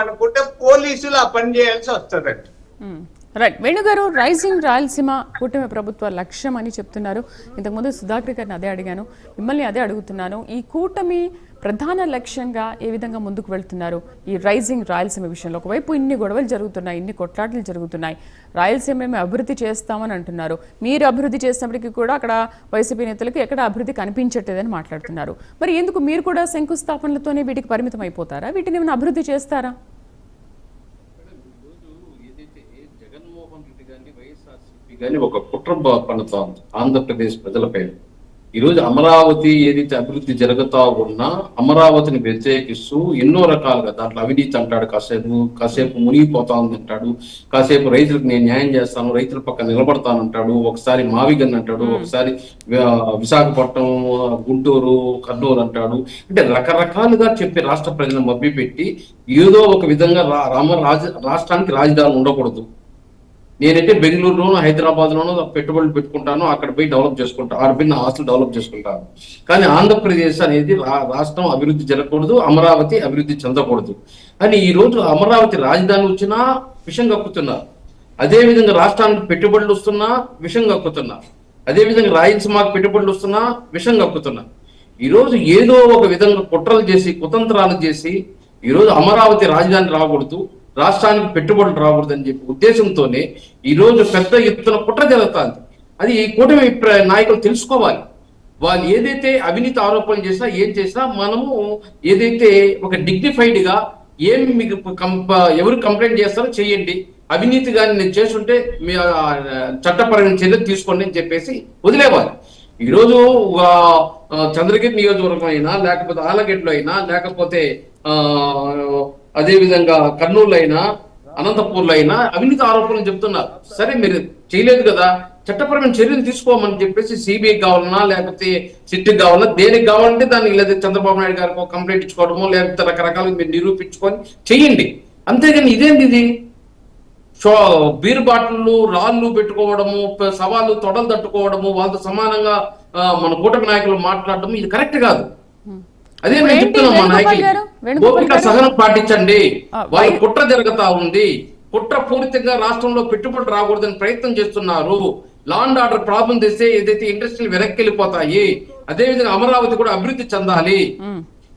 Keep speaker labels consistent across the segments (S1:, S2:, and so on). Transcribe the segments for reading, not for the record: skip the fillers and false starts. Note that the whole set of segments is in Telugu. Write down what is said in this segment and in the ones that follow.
S1: అనుకుంటే పోలీసులు ఆ పని చేయాల్సి వస్తుందండి.
S2: రైట్. వేణుగారు, రైజింగ్ రాయలసీమ కూటమి ప్రభుత్వ లక్ష్యం అని చెప్తున్నారు. ఇంతకుముందు సుధాకర్ గారిని అదే అడిగాను, మిమ్మల్ని అదే అడుగుతున్నాను. ఈ కూటమి ప్రధాన లక్ష్యంగా ఏ విధంగా ముందుకు వెళ్తున్నారు ఈ రైజింగ్ రాయలసీమ విషయంలో? ఒకవైపు ఇన్ని గొడవలు జరుగుతున్నాయి, ఇన్ని కొట్లాటలు జరుగుతున్నాయి, రాయలసీమ మేము అభివృద్ధి చేస్తామని అంటున్నారు. మీరు అభివృద్ధి చేసినప్పటికీ కూడా అక్కడ వైసీపీ నేతలకు ఎక్కడ అభివృద్ధి కనిపించట్లేదని మాట్లాడుతున్నారు. మరి ఎందుకు మీరు కూడా శంకుస్థాపనలతోనే వీటికి పరిమితం అయిపోతారా? వీటిని ఏమైనా అభివృద్ధి చేస్తారా?
S3: కానీ ఒక కుట్ర పన్నుతోంది ఆంధ్రప్రదేశ్ ప్రజలపై. ఈరోజు అమరావతి ఏదైతే అభివృద్ధి జరుగుతా ఉన్నా అమరావతిని వ్యతిరేకిస్తూ ఎన్నో రకాలుగా దాంట్లో అవినీతి అంటాడు, కాసేపు మునిగిపోతా ఉంది అంటాడు, కాసేపు రైతులకు నేను న్యాయం చేస్తాను, రైతుల పక్క నిలబడతాను అంటాడు, ఒకసారి మావిగన్ అంటాడు, ఒకసారి విశాఖపట్నం, గుంటూరు, కర్నూలు అంటాడు. అంటే రకరకాలుగా చెప్పి రాష్ట్ర ప్రజలను మభ్యపెట్టి ఏదో ఒక విధంగా రాష్ట్రానికి రాజధాని ఉండకూడదు, నేనైతే బెంగళూరులోనూ హైదరాబాద్లోనూ పెట్టుబడులు పెట్టుకుంటాను, అక్కడ పోయి డెవలప్ చేసుకుంటాను, ఆడ పోయి నా ఆస్తులు డెవలప్ చేసుకుంటాను. కానీ ఆంధ్రప్రదేశ్ అనేది రాష్ట్రం అభివృద్ధి జరగకూడదు, అమరావతి అభివృద్ధి చెందకూడదు అని ఈ రోజు అమరావతి రాజధాని వచ్చినా విషం కక్కుతున్నారు. అదేవిధంగా రాష్ట్రానికి పెట్టుబడులు వస్తున్నా విషం కక్కుతున్నారు. అదేవిధంగా రాయలసీమకు పెట్టుబడులు వస్తున్నా విషం కక్కుతున్నారు. ఈరోజు ఏదో ఒక విధంగా కుట్రలు చేసి కుతంత్రాలు చేసి ఈరోజు అమరావతి రాజధాని రాకూడదు, రాష్ట్రానికి పెట్టుబడులు రాకూడదని చెప్పి ఉద్దేశంతోనే ఈరోజు పెద్ద ఎత్తున కుట్ర జరుగుతుంది. అది కూటమి నాయకులు తెలుసుకోవాలి. వాళ్ళు ఏదైతే అవినీతి ఆరోపణలు చేసినా ఏం చేసినా మనము ఏదైతే ఒక డిగ్నిఫైడ్ గా ఏమి మీకు ఎవరు కంప్లైంట్ చేస్తారో చేయండి, అవినీతి కానీ నేను చేస్తుంటే మీ చట్టపరమైన చర్యలు తీసుకోండి అని చెప్పేసి వదిలేవాలి. ఈరోజు చంద్రగిరి నియోజకవర్గం అయినా, లేకపోతే ఆలగడ్డలో అయినా, లేకపోతే అదేవిధంగా కర్నూలు అయినా, అనంతపూర్లో అయినా అవినీతి ఆరోపణలు చెప్తున్నారు. సరే మీరు చేయలేదు కదా, చట్టపరమైన చర్యలు తీసుకోమని చెప్పేసి సిబిఐ కావాలన్నా, లేకపోతే సిట్కి కావాలన్నా, దేనికి కావాలంటే దానికి, లేదా చంద్రబాబు నాయుడు గారికి ఒక కంప్లైంట్ ఇచ్చుకోవడమో, లేకపోతే రకరకాలుగా మీరు నిరూపించుకొని చెయ్యండి. అంతేగాని ఇదేంటి ఇది బీర్ బాటిళ్ళు రాళ్ళు పెట్టుకోవడము, సవాళ్ళు తొడలు తట్టుకోవడము, వాళ్ళతో సమానంగా మన కూటమి నాయకులు మాట్లాడటము ఇది కరెక్ట్ కాదు. అదే నేను చెప్తున్నాం, మా నాయకులు ఓపిక సహనం పాటించండి. వాళ్ళ కుట్ర జరుగుతా ఉంది, కుట్ర పూర్తిగా రాష్ట్రంలో పెట్టుబడులు రాకూడదని ప్రయత్నం చేస్తున్నారు. లా అండ్ ఆర్డర్ ప్రాబ్లం తెస్తే ఏదైతే ఇండస్ట్రీలు వెనక్కి వెళ్ళిపోతాయి, అదేవిధంగా అమరావతి కూడా అభివృద్ధి చెందాలి.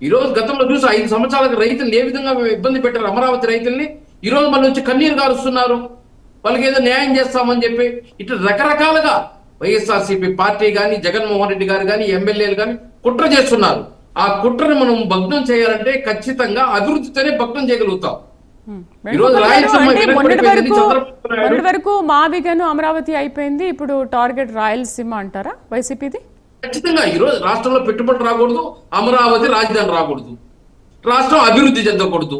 S3: ఈ రోజు గతంలో చూసి 5 సంవత్సరాలకు రైతులు ఏ విధంగా ఇబ్బంది పెట్టారు అమరావతి రైతుల్ని, ఈ రోజు మళ్ళీ వచ్చి కన్నీరు గారుస్తున్నారు, వాళ్ళకి ఏదో న్యాయం చేస్తామని చెప్పి. ఇట్లా రకరకాలుగా వైఎస్ఆర్సీపీ పార్టీ కానీ, జగన్మోహన్ రెడ్డి గారు కానీ, ఎమ్మెల్యేలు కానీ కుట్ర చేస్తున్నారు. ఆ కుట్రను మనం భగ్నం చేయాలంటే ఖచ్చితంగా అభివృద్ధితోనే భగ్నం చేయగలుగుతాం.
S2: మొన్నటి వరకు మావిగను అమరావతి అయిపోయింది, ఇప్పుడు టార్గెట్ రాయలసీమ అంటారా వైసీపీది?
S3: ఖచ్చితంగా ఈ రోజు రాష్ట్రంలో పెట్టుబడులు రాకూడదు, అమరావతి రాజధాని రాకూడదు, రాష్ట్రం అభివృద్ధి చెందకూడదు.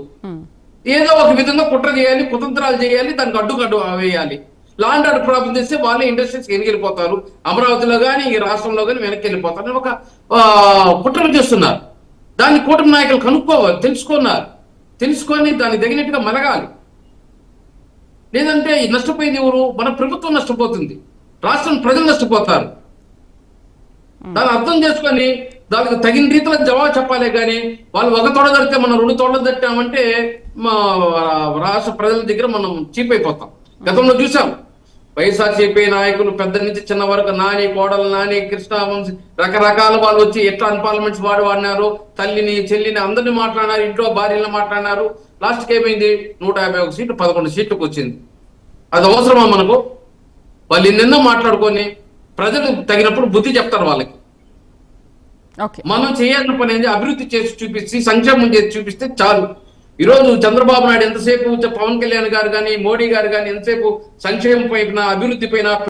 S3: ఏదో ఒక విధంగా కుట్ర చేయాలి, కుతంత్రాలు చేయాలి, దానికి అడ్డు వేయాలి. లా అండ్ ఆర్డర్ ప్రాబ్లం చేస్తే వాళ్ళే ఇండస్ట్రీస్ వెనక్కి వెళ్ళిపోతారు, అమరావతిలో కానీ ఈ రాష్ట్రంలో కానీ వెనక్కి వెళ్ళిపోతారు ఒక కుట్రలు చేస్తున్నారు. దాన్ని కూటమి నాయకులు కనుక్కోవాలి, తెలుసుకొని దాన్ని తగినట్టుగా మెలగాలి. లేదంటే నష్టపోయేది ఎవరు? మన ప్రభుత్వం నష్టపోతుంది, రాష్ట్రం ప్రజలు నష్టపోతారు. దాన్ని అర్థం చేసుకొని దానికి తగిన రీతిలో జవాబు చెప్పాలి. కానీ వాళ్ళు ఒక తోడ తడితే మనం 2 తోడలు తట్టామంటే మా రాష్ట్ర ప్రజల దగ్గర మనం చీప్ అయిపోతాం. గతంలో చూసాం, వైఎస్ఆర్సీపీ నాయకులు పెద్ద నుంచి చిన్న వరకు, నాని, కోడలు నాని, కృష్ణవంశీ, రకరకాల వాళ్ళు వచ్చి ఎట్లా అన్పార్లమెంట్స్ వాడినారు, తల్లిని చెల్లిని అందరినీ మాట్లాడినారు, ఇంట్లో భార్యలను మాట్లాడినారు. లాస్ట్కి ఏమైంది? 151 సీట్లు 11 సీట్లకు వచ్చింది. అది అవసరమా మనకు? వాళ్ళు నిన్న మాట్లాడుకొని ప్రజలు తగినప్పుడు బుద్ధి చెప్తారు వాళ్ళకి. మనం చేయాల్సిన పని ఏంటి? అభివృద్ధి చేసి చూపించి, సంక్షేమం చేసి చూపిస్తే చాలు. ఈరోజు చంద్రబాబు నాయుడు ఎంతసేపు, పవన్ కళ్యాణ్ గారు కానీ, మోడీ గారు కానీ ఎంతసేపు సంక్షేమం పైన, అభివృద్ధి పైన